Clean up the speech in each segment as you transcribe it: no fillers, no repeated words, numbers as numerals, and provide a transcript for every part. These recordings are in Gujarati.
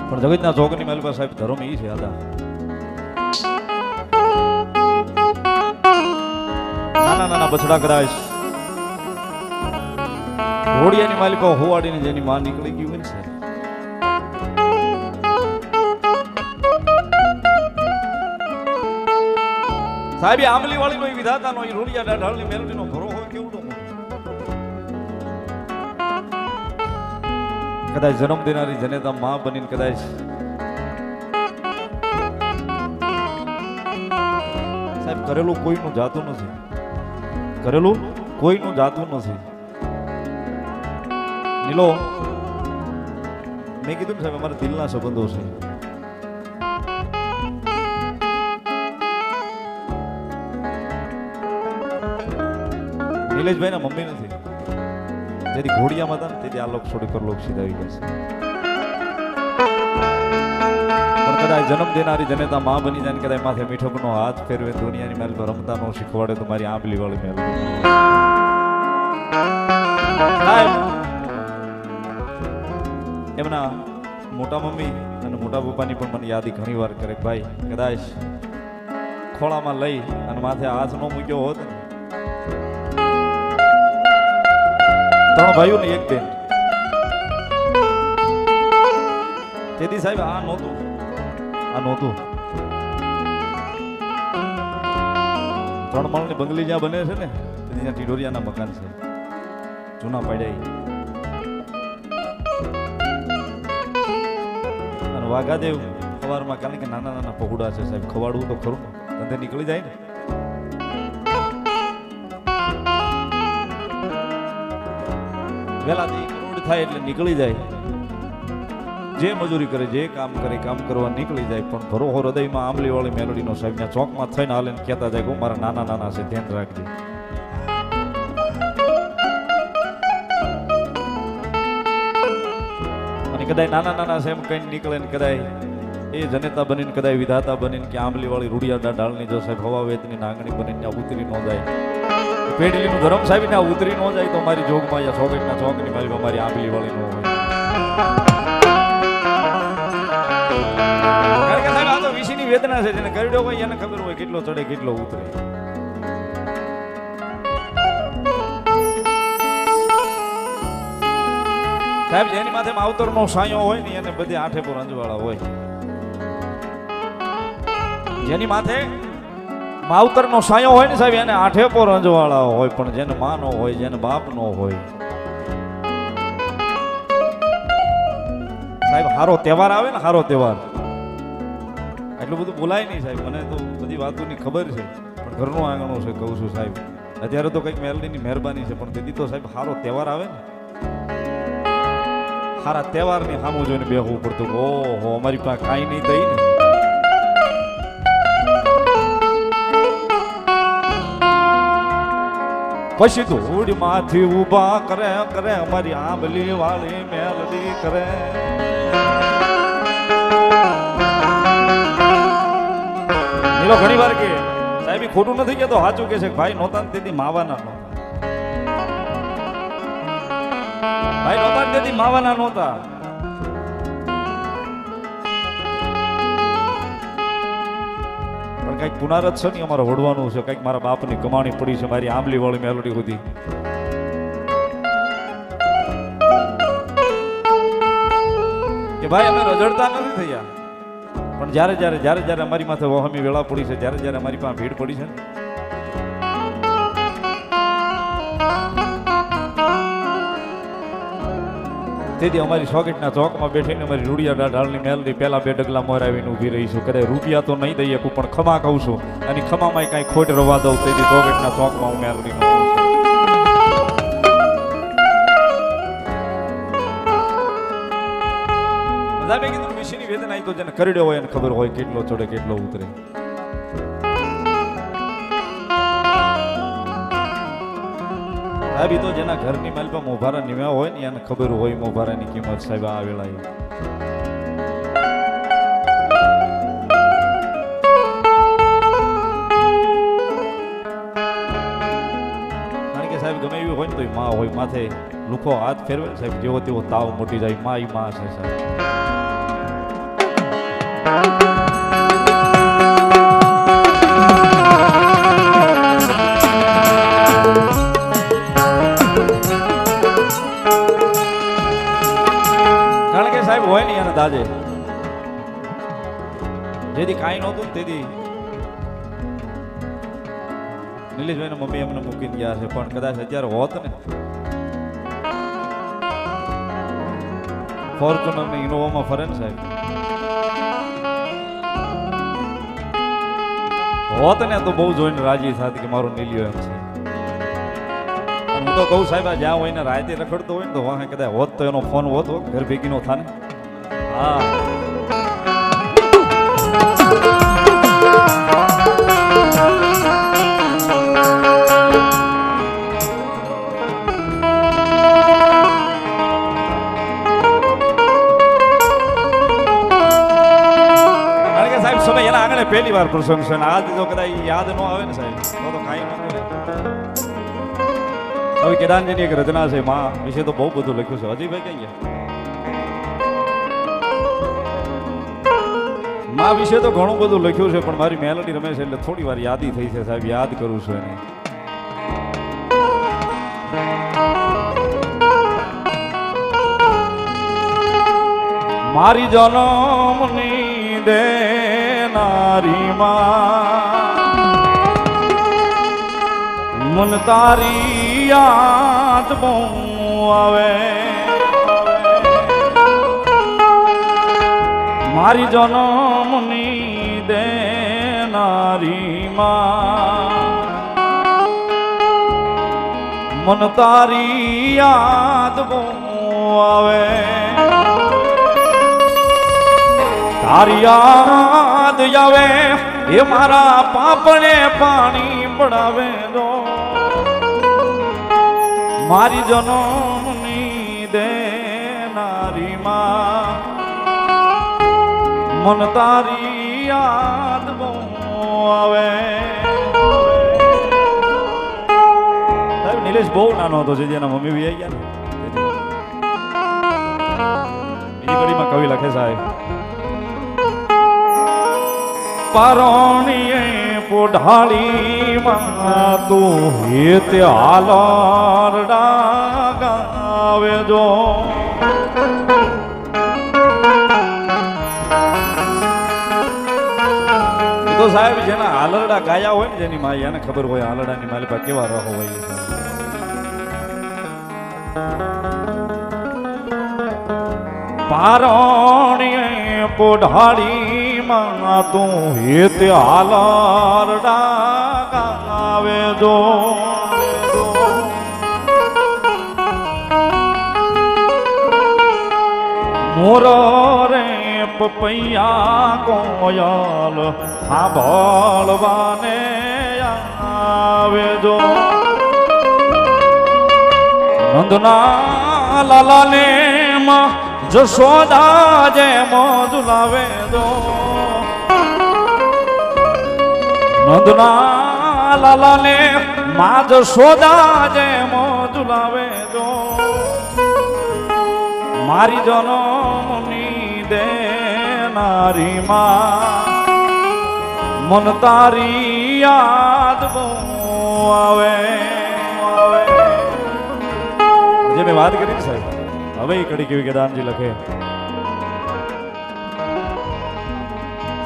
પણ જગતના ચોકની માલિકા સાહેબ ધર્મ ઈ છે આદા નાના નાના બછડા કરાય ઘોડિયાની માલિકા હોવાડીને જેની માં નીકળી ગઈ હોય છે સાહેબ આંબલી વાળી નો વિધાતા નો રોડિયા ઢાળની મેલડી નો ઘરો હોય કેવડો કદાચ જન્મ દેનારી જનેતા માં બનીને કદાચ સાહેબ કરેલું કોઈનું જાતું નથી કરેલું કોઈનું જાતું નથી નીલો મેં કીધું ને સાહેબ અમારા દિલના સંબંધો છે નિલેશભાઈ ના મમ્મી નથી જેથી ઘોડિયામાં હતા ને તેથી આ લોક છોડી કર લોક સીધા આવી ગયા છે પણ કદાચ જન્મ દેનારી જનેતા માં બની જાય કદાચ માથે મીઠકનો હાથ ફેરવે દુનિયાની મેલ પર રમતા નો શીખવાડે તો મારી આંબલી વાળી મેલ એમના મોટા મમ્મી અને મોટા પપ્પાની પણ મને યાદી ઘણી વાર કરે ભાઈ કદાચ ખોળામાં લઈ અને માથે હાથ નો મૂક્યો હોત ત્રણ ભાઈઓ ને એક બેન તેથી સાહેબ આ નહોતું ત્રણ માળની બંગલી જ્યાં બને છે ને ત્યાં ટીડોરિયાના મકાન છે જૂના પાડ્યા અને વાઘાદેવ સવારમાં કારણ કે નાના નાના પહોળા છે સાહેબ ખવાડવું તો ખરું ધંધે નીકળી જાય ને વેલા કરોડ થાય એટલે નીકળી જાય જે મજૂરી કરે જે કામ કરે કામ કરવા નીકળી જાય પણ ભરોહો હૃદયમાં આંબલી વાળી મેલોડીનો સાહેબ ત્યાં ચોકમાં થઈને હાલે ને કહેતા જાય કે મારા નાના નાના છે ધ્યાન રાખજે અને કદાચ નાના નાના છે એમ કઈ નીકળે ને કદાચ એ જનેતા બનીને કદાચ વિધાતા બનીને કે આંબલી વાળી રૂડિયા ઢાળની જો સાહેબ હવા વેતની નાંગણી બનીને ત્યાં ઉતરી ન જાય પેઢીનું ધરમ સાહેબ ને ઉતરી ન જાય તો મારી જોગમાં યા સોગટના ચોકની મારી મારી આંબલી વાળી ન હોય કારણ કે સાહેબ આ તો વિશીની વેદના છે જેને કરડ્યો હોય એને ખબર હોય કેટલો ચડે કેટલો ઉતરે સાહેબ જેની માથે માવતરનો સાયો હોય ને એને બધી આઠે પર અંજવાળા હોય જેની માથે માવતરનો સાયો હોય ને સાહેબ એને આઠે પર અંજવાળા હોય પણ જેને માં નો હોય જેને બાપ નો હોય સાહેબ હારો તહેવાર આવે ને હારો તહેવાર એટલું બધું બોલાય નહીં સાહેબ મને તો બધી વાતોની ખબર છે પણ ઘરનું આંગણું છે કહું છું સાહેબ અત્યારે તો કંઈક મેલડીની મહેરબાની છે પણ તેથી તો સાહેબ હારો તહેવાર આવે ને હારા તહેવારની સામું જોઈને બેહવું પડતું ઓહો અમારી પાસે કાંઈ નહીં થઈ ને પછી ધૂળ માંથી ઉભા કરે કરે અમારી આંબલી વાળી મેલડી કરે નીલો ઘણી વાર કે સાહેબ ખોટું નથી કેતો સાચું કે છે ભાઈ નહોતા ને તેથી માવાના નહોતા ભાઈ નહોતા ને તેથી માવાના નહોતા કઈક પુનારત છે ને અમારે વડવાનું છે કઈક મારા બાપની કમાણી પડી છે મારી આંબલી વાળી મેલોડી સુધી કે ભાઈ અમે રજડતા નથી થયા પણ જ્યારે જ્યારે જ્યારે જ્યારે અમારી માથે વહમી વેળા પડી છે જ્યારે જ્યારે અમારી પાસે ભીડ પડી છે ને તેથી અમારી સોકેટના ચોકમાં બેઠીને અમારી રૂડિયા ઢાળની મેલડી પહેલા બે ડગલા મોરાવીને ઊભી રહીશું કદાચ રૂપિયા તો નહીં દઈએ પણ ખમા કહું છું અને ખમામાં કાંઈ ખોટ રવા દઉં તેથી સોકેટના ચોકમાં હું મેલડી બધા મેં કીધું વિશેની વેદના તો જેને કરડ્યો હોય એને ખબર હોય કેટલો ચડે કેટલો ઉતરે સાહેબ તો જેના ઘરની માલપા મોભારા નિમ્યા હોય ને એને ખબર હોય મોભારાની કિંમત સાહેબ આ વેળાએ કારણ કે સાહેબ ગમે એવી હોય ને તો માં હોય માથે લુખો હાથ ફેરવે સાહેબ જેવો તેવો તાવ મોટી જાય માં છે સાહેબ કારણ કે સાહેબ હોય નહીં અને દાજે જેથી કાંઈ નહોતું ને તેથી નિલેશભાઈ ને મમ્મી એમને મૂકીને ગયા છે, પણ કદાચ અત્યારે હોત ને ફોર્ચ્યુનર ને ઇનોવામાં ફરે ને સાહેબ, હોત ને તો બહુ જોઈને રાજી થાત કે મારો નીલિયો એમ છે. હું તો કહું સાહેબ જ્યાં હોય ને રાતે રખડતો હોય ને તો વાહ કદાચ હોત તો એનો ફોન હોત ઘર ભેગી નો થાને. હા પહેલી વાર પ્રસંગ છે, આજ જો કદાચ યાદ ન આવે ને સાહેબ તો કાંઈ ન કરે. હવે કેદારજીની એક રચના છે માં વિશે તો બહુ બધું લખ્યું છે. હજી ભાઈ કઈ ગયા માં વિશે તો ઘણું બધું લખ્યું છે, પણ મારી મેલોડી રમે છે એટલે થોડી વાર યાદી થઈ છે સાહેબ, યાદ કરું છું એને. મારી જન્મની દેનારી માં મન તારી યાદ બહુ આવે, મારી જન્મની દેનારી માં મન તારી યાદ બહુ આવે, તારી યાદ આવે એ મારા પાપણે પાણી પડાવે દો, મારી જન્મની દેનારી માં મન તારી યાદ બહુ આવે. સાહેબ નિલેશ બહુ નાનો હતો જે જેના મમ્મી બી આવી ગયા ને બીજી કડીમાં કવિ લખે સાહેબ, પારણીએ પોઢાળીમાં તું હેત હાલરડા ગાવે જો, તો સાહેબ જેના હાલરડા ગાયા હોય ને જેની માઈ એને ખબર હોય હાલરડાની માલિકા કેવા રહો હોય. પારણીએ પોઢાળીમાં તું હેત હાલરડા ગાવે જો, મોર રે પપૈયા કોયલ સાંભળવાને આવે જો, નંદના લાલાને માં જશોદા જે મોજુલાવે દો, નંદના લાલાને માં જશોદા જે મોજુલાવે દો, મારી જન્મની દેનારી માં મન તારી યાદ બહુ આવે. જે મેં વાત કરી સાહેબ હવે એ કડી કેવી કેદારજી લખે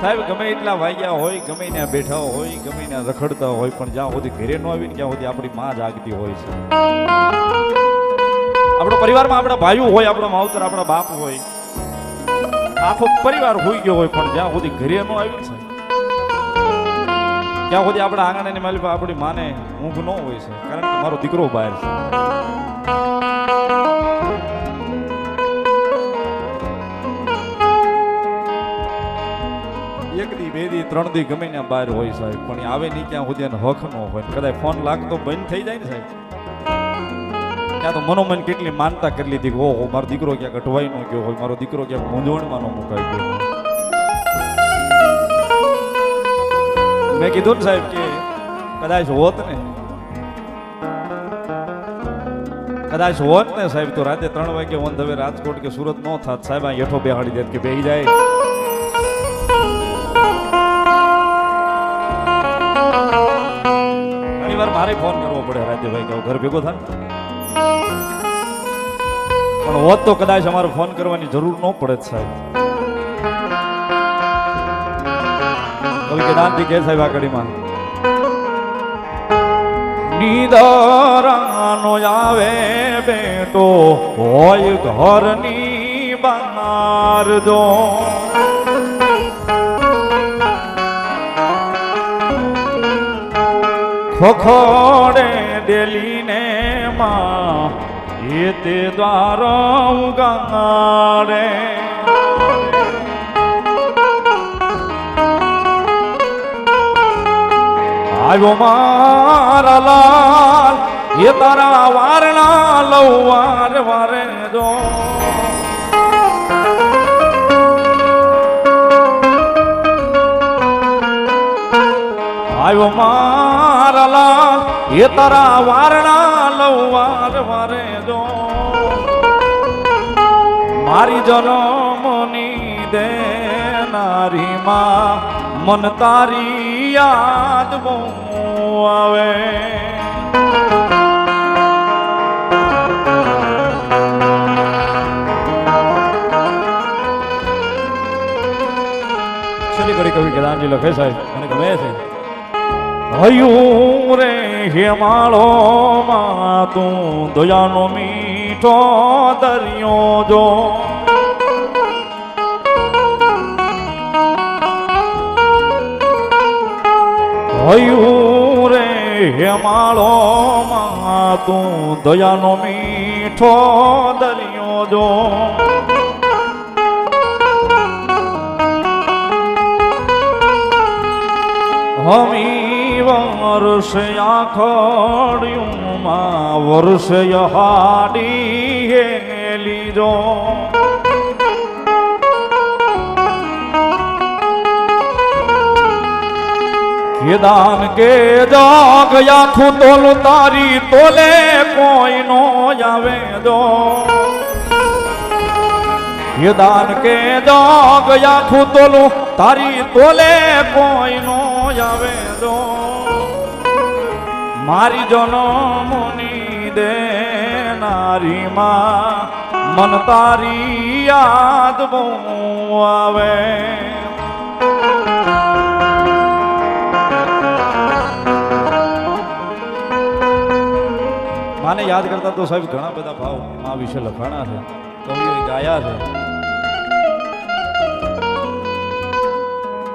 સાહેબ, ગમે એટલા વાગ્યા હોય, ગમે ત્યાં બેઠા હોય, ગમે ત્યાં રખડતા હોય, પણ જ્યાં સુધી ઘરે ન આવીને ત્યાં સુધી આપણી માં જાગતી હોય છે. આપણો પરિવારમાં આપણા ભાઈઓ હોય, આપણો માવતર, આપણા બાપ હોય, આખો પરિવાર હોઈ ગયો હોય, પણ જ્યાં સુધી ઘરે ન આવી છે ત્યાં સુધી આપણા આંગણાની માલિક આપણી માને ઊંઘ ન હોય છે, કારણ કે મારો દીકરો બહાર છે. એક દી, બે દી, 3 દી ગમે ત્યાં બહાર હોય સાહેબ, પણ આવે નહીં ત્યાં સુધી એને હક ન હોય. કદાચ ફોન લાગતો બંધ થઈ જાય ને સાહેબ ત્યાં તો મનોમન કેટલી માનતા કરી લીધી કે ઓહો મારો દીકરો ક્યાંક અટવાઈ ન ગયો હોય, મારો દીકરો ક્યાંક મૂંઝવણમાં ન મુકાઈ ગયો. મેં કીધું ને સાહેબ કે કદાચ હોત ને સાહેબ તો રાતે 3 વાગે ઓન ધ વે રાજકોટ કે સુરત ન થાત સાહેબ, આ હેઠો બેહાડી દેત કે બેહી જાય મારે ફોન કરવો પડે રાજ્યભાઈ કે ઘર ભેગો થાય પણ હોત તો કદાચ અમારે ફોન કરવાની જરૂર ન પડે સાહેબ. કવિ કે દાનથી કે સાહેબ આ કડીમાં નીદરાનો આવે બેટો હોય ઘરની બહાર જો ખોખોડે ડેલીને માં એ તે દ્વારો ઉગાડે આવ્યો મારા લાલ એ તારા વારણા લઉં વાર વારે જો આવ્યો મારા લાલ એ તારા વારણા લઉં વાર વારે જો મારી જન્મની દેનારી માં મન તારી યાદ બહુ આવે છેલ્લી ઘડી કવિ કેદાનજી લખે સાહેબ મને ગમે છે હયું રે હેમાળો માં તું દયાનો મીઠો દરિયો જો હયું રે હેમાળો માં તું દયાનો મીઠો દરિયો જો હમી વર્ષ આખડ્યું માં વર્ષ હાડી હેલી જો કેદાન કે જાગ આખું તોલું તારી તોલે કોઈ નો આવે દો કેદાન કે જાગ આખું તોલું તારી તોલે કોઈ નો આવે દો મારી જન્મની દેનારી માં મન તારી યાદ બહુ આવે માને યાદ કરતા તો સાહેબ ઘણા બધા ભાવ મા વિશે લખાણા છે કવિઓએ ગાયા છે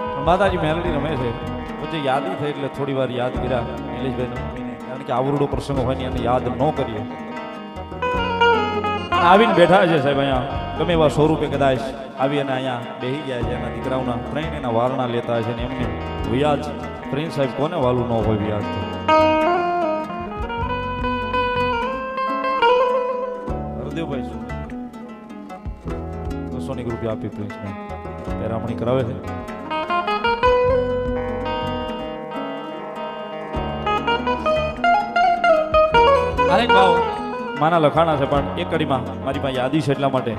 પણ માતાજી મેલડી રમે છે પછી યાદી થઈ એટલે થોડી વાર યાદ કર્યા નિલેશભાઈ મમ્મીને કારણ કે આવડો પ્રસંગ હોય ને એને યાદ ન કરીએ આવીને બેઠા છે સાહેબ અહીંયા ગમે એવા 100 રૂપિયા કદાચ આવી અને અહીંયા બેસી ગયા છે એના દીકરાઓના ત્રણ એના વારણા લેતા છે ને એમને વ્યાજ પ્રિન્સ સાહેબ કોને વાલું ન હોય વ્યાજ તો રૂપિયા આપી પ્રિન્સને પેરામણી કરાવે છે અરે ભાવ માના લખાણા છે પણ એક કડીમાં મારી પાસે યાદી છે એટલા માટે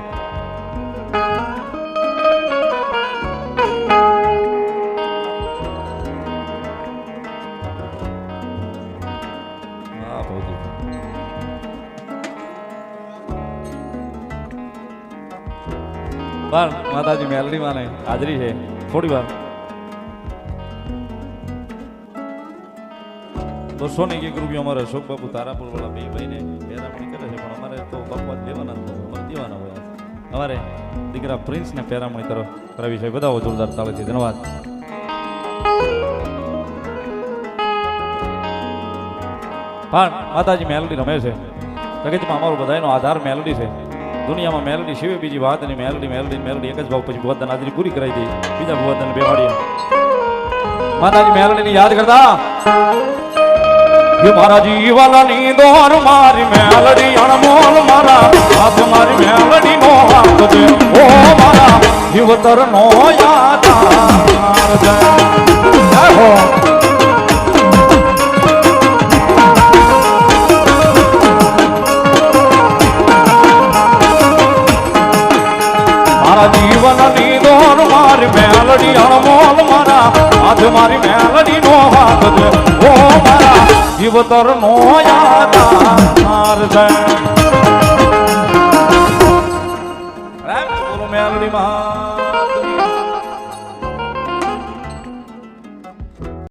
બાર માતાજી મેલડી માને હાજરી છે થોડી વાર 200 ને 1 રૂપિયા અમારે અશોક બાપુ તારાપુર વાળા બે ભાઈને પેરામણી કરે છે પણ અમારે તો બકવાસ લેવાના અમારે દેવાના હોય અમારે દીકરા પ્રિન્સ ને પેરામણી તરફ કરાવી છે બધા જોરદાર તાળીથી ધન્યવાદ પણ માતાજી મેલડી રમે છે જગતમાં અમારો બધાનો આધાર મેલડી છે દુનિયામાં મેલડી સિવાય બીજી વાત નહીં મેલડી મેલડી મેલડી એક જ ભાવ પછી ભગવાન હાજરી પૂરી કરાવી દઈ બીજા ભગવાન બેવાડીએ માતાજી મેલડીને યાદ કરતા મારા જીવાલાની દોર મારી મેલડી અણમોલ મારા હાથ મારી મેલડી નો હાથ દે ઓ મારા જીવતર નો યાદ હો જીવનની દોર મારી મેલડી અણમોલ મારા હાથ મારી મેલડી નો હાથ દે ઓ મારા શિવતર નો યાદાર છે રામ ગુરુ મેલડી મહાત્મી